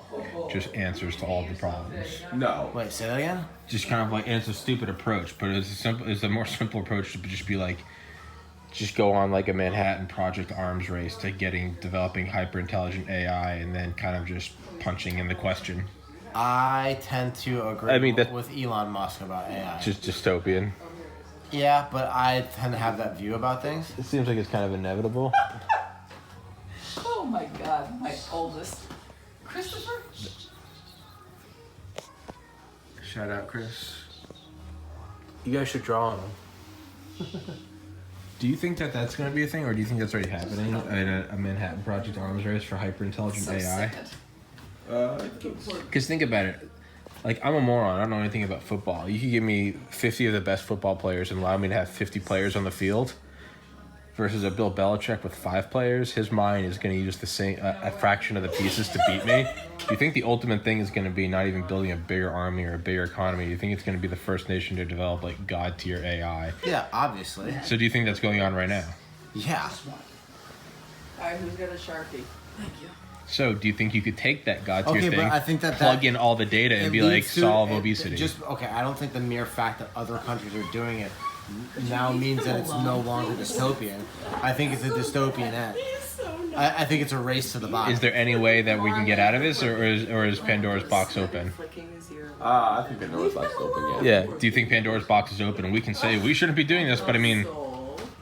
just answers to all the problems? No. Wait, say that again? Just kind of like, and it's a stupid approach, but it's a more simple approach to just be like, just go on like a Manhattan Project arms race to developing hyper intelligent AI and then kind of just punching in the question. I tend to agree that- with Elon Musk about AI. Just dystopian. Yeah, but I tend to have that view about things. It seems like it's kind of inevitable. Oh my God, my oldest. Christopher? Shout out, Chris. You guys should draw on him. Do you think that that's going to be a thing, or do you think that's already happening in a Manhattan Project arms race for hyper-intelligent So AI? sad. Because think about it. Like, I'm a moron. I don't know anything about football. You could give me 50 of the best football players and allow me to have 50 players on the field versus a Bill Belichick with 5 players. His mind is going to use the same a fraction of the pieces to beat me. Do you think the ultimate thing is going to be not even building a bigger army or a bigger economy? Do you think it's going to be the first nation to develop, like, God-tier AI? Yeah, obviously. So do you think that's going on right now? Yeah. All right, who's got a Sharpie? Thank you. So do you think you could take that God-tier Okay, thing, but I think that plug in all the data, and it be like, leads to- solve it- obesity? I don't think the mere fact that other countries are doing it now means that it's no longer dystopian. I think it's a dystopian end. I think it's a race to the bottom. Is there any way that we can get out of this, or is Pandora's box open? Flicking his ear. I think Pandora's box is open. Yeah. Yeah. Do you think Pandora's box is open? And we can say we shouldn't be doing this, but I mean,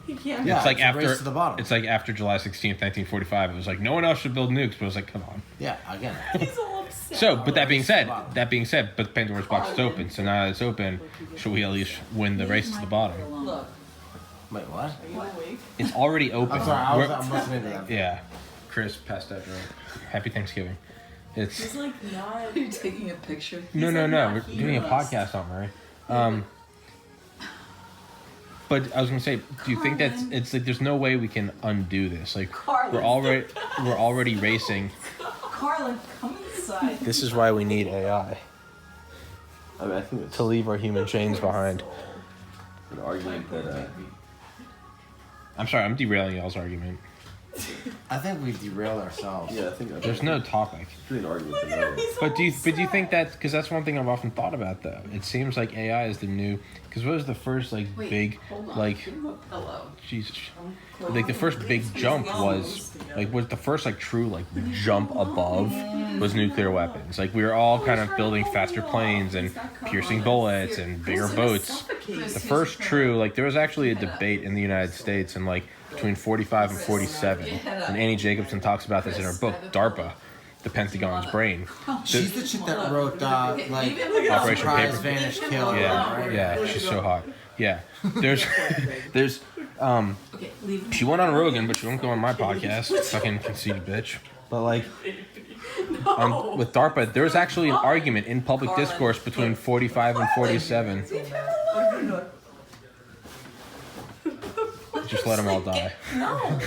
He can't. Yeah, it's like a race after to the bottom. it's like after July 16th, 1945. It was like no one else should build nukes, but it was like, come on. Yeah, again. He's all upset. So, but that being said, bottom. but Pandora's box is open. So now that it's open, should we at least win the race to the bottom? Look, Wait, what? are you awake? It's already open. I'm sorry, We're- I'm listening to that. yeah. Chris passed out drunk. Happy Thanksgiving. It's He's like not. Are you taking a picture? no. We're doing a podcast on Murray. But I was gonna say, do you think that's it's like there's no way we can undo this? Like we're already racing. Carlin, come inside. This is why we need AI I mean, I think it's to leave our human chains behind. an argument that I'm sorry, I'm derailing y'all's argument. I think we derailed ourselves. Yeah, I think There's no topic. It's really an argument. To know. But do you think that, because that's one thing I've often thought about though. It seems like AI is the new, because what was the first like big like Jesus, like the first big jump was the first like true like jump above was nuclear weapons. Like we were all kind of building faster planes and piercing bullets and bigger boats. The first true like there was actually a debate in the United States and like between 45 and 47, and Annie Jacobson talks about this in her book DARPA, the Pentagon's brain. She's the chick that wrote like Operation Surprise, Paper. Vanish, Kill. Yeah, right? yeah, she's so hot. Yeah, there's she went on Rogan, but she won't go on my podcast. Fucking conceited bitch. But like, with DARPA, there was actually an argument in public discourse between 45 and 47. Just let them all die. No.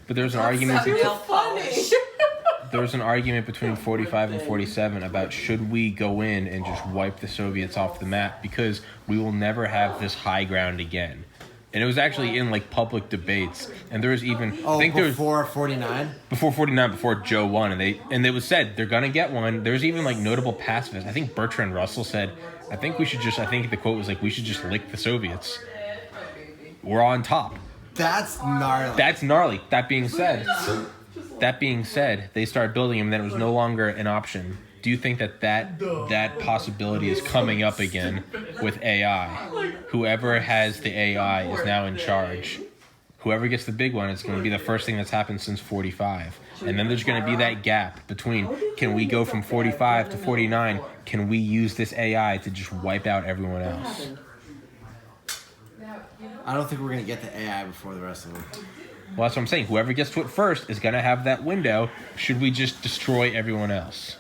But there was an argument. Funny. There was an argument between 45 and 47 about should we go in and just wipe the Soviets off the map because we will never have this high ground again. And it was actually in like public debates, and there was even I think before 49. Before 49, before Joe won, and it was said they're gonna get one. There's even like notable pacifists. I think Bertrand Russell said, I think the quote was like, we should just lick the Soviets. We're on top. That's gnarly. That's gnarly. That being said, they started building them, and then it was no longer an option. Do you think that possibility is coming up again with AI? Whoever has the AI is now in charge. Whoever gets the big one, it's going to be the first thing that's happened since 45. And then there's going to be that gap between, can we go from 45 to 49? Can we use this AI to just wipe out everyone else? I don't think we're going to get the AI before the rest of them. Well, that's what I'm saying. Whoever gets to it first is going to have that window. Should we just destroy everyone else?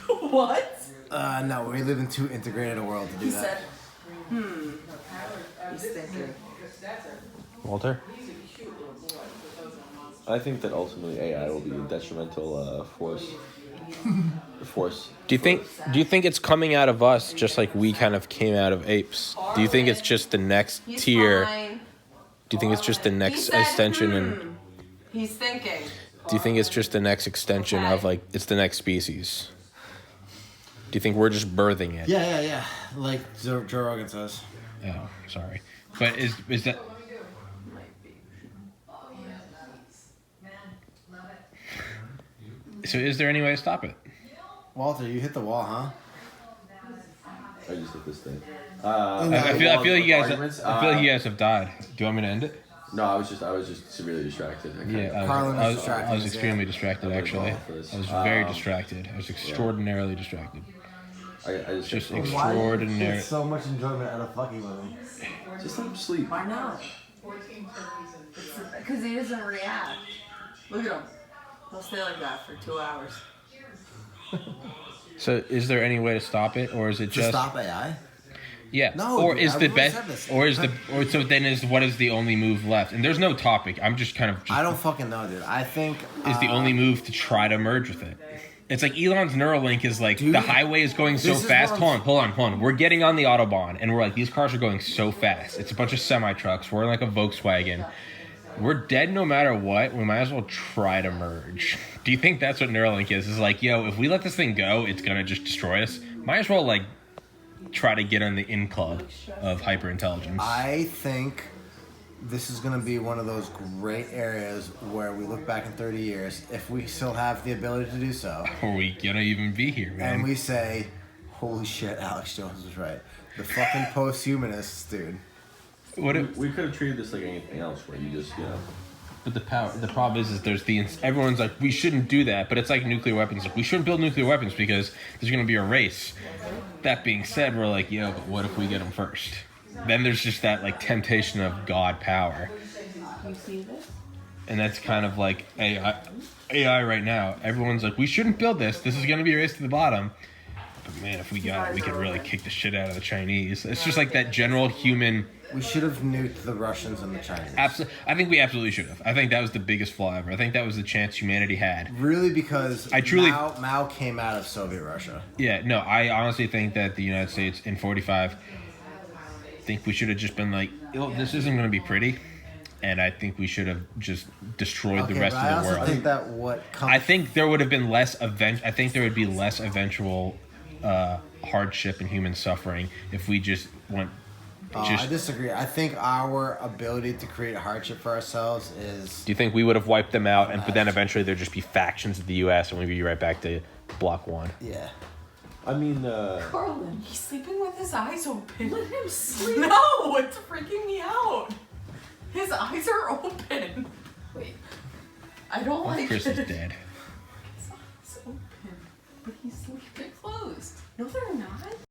What? No, we live in too integrated a world to do that. He's thinking. Walter? I think that ultimately AI will be a detrimental force. Do you think it's coming out of us just like we kind of came out of apes? Do you think it's just the next tier? Do you think it's just the next extension and He's thinking. do you think it's just the next extension of like it's the next species? Do you think we're just birthing it? Yeah. Like Joe Rogan says. Oh, sorry. But is that so is there any way to stop it? Walter, you hit the wall, huh? I just hit this thing. I feel like you guys have died. Do you want me to end it? No, I was just severely distracted. I was extremely distracted actually. I was very Um, distracted. I was extraordinarily distracted. I Just Why extraordinary. do you get so much enjoyment out of fucking with him? just let him sleep. Why not? Because he doesn't react. Look at him. He'll stay like that for 2 hours. So is there any way to stop it, or is it To just stop AI? yeah? No, Or dude, is I the would've best, said this. or is the, or so then is what is the only move left? And there's no topic. I'm just kind of. I don't fucking know, dude. I think Is the only move to try to merge with it? It's like Elon's Neuralink is like Dude, the highway is going so this is fast. what Hold on. We're getting on the Autobahn and we're like, these cars are going so fast. It's a bunch of semi trucks. We're in like a Volkswagen. We're dead no matter what. We might as well try to merge. Do you think that's what Neuralink is? Is like, yo, if we let this thing go, it's gonna just destroy us. Might as well like try to get on the in club of hyperintelligence. I think this is going to be one of those great areas where we look back in 30 years, if we still have the ability to do so, Are we gonna even be here, man? and we say, holy shit, Alex Jones was right. The fucking posthumanists, dude. What if, We could have treated this like anything else, where you just but the problem is there's everyone's like, we shouldn't do that, but it's like nuclear weapons. Like, we shouldn't build nuclear weapons because there's gonna be a race. That being said, we're like, yo, but what if we get them first? Then there's just that like temptation of God power. You see this? And that's kind of like AI right now. Everyone's like, we shouldn't build this. This is going to be a race to the bottom. But man, if we got it, we could really kick the shit out of the Chinese. It's just like that general human. We should have nuked the Russians and the Chinese. I think we absolutely should have. I think that was the biggest flaw ever. I think that was the chance humanity had. Really, because I truly- Mao came out of Soviet Russia. Yeah, no, I honestly think that the United States in 45, I think we should have just been like, this isn't going to be pretty. and I think we should have just destroyed the rest but I of the also world. think that what comes. I think there would have been less I think there would be less eventual hardship and human suffering if we just went. I disagree. I think our ability to create hardship for ourselves is. Do you think we would have wiped them out, but then eventually there'd just be factions of the U.S. and we'd be right back to block one? Yeah. I mean, Carlin, he's sleeping with his eyes open. Let him sleep. No, it's freaking me out. His eyes are open. Wait. I don't like Chris it. is dead.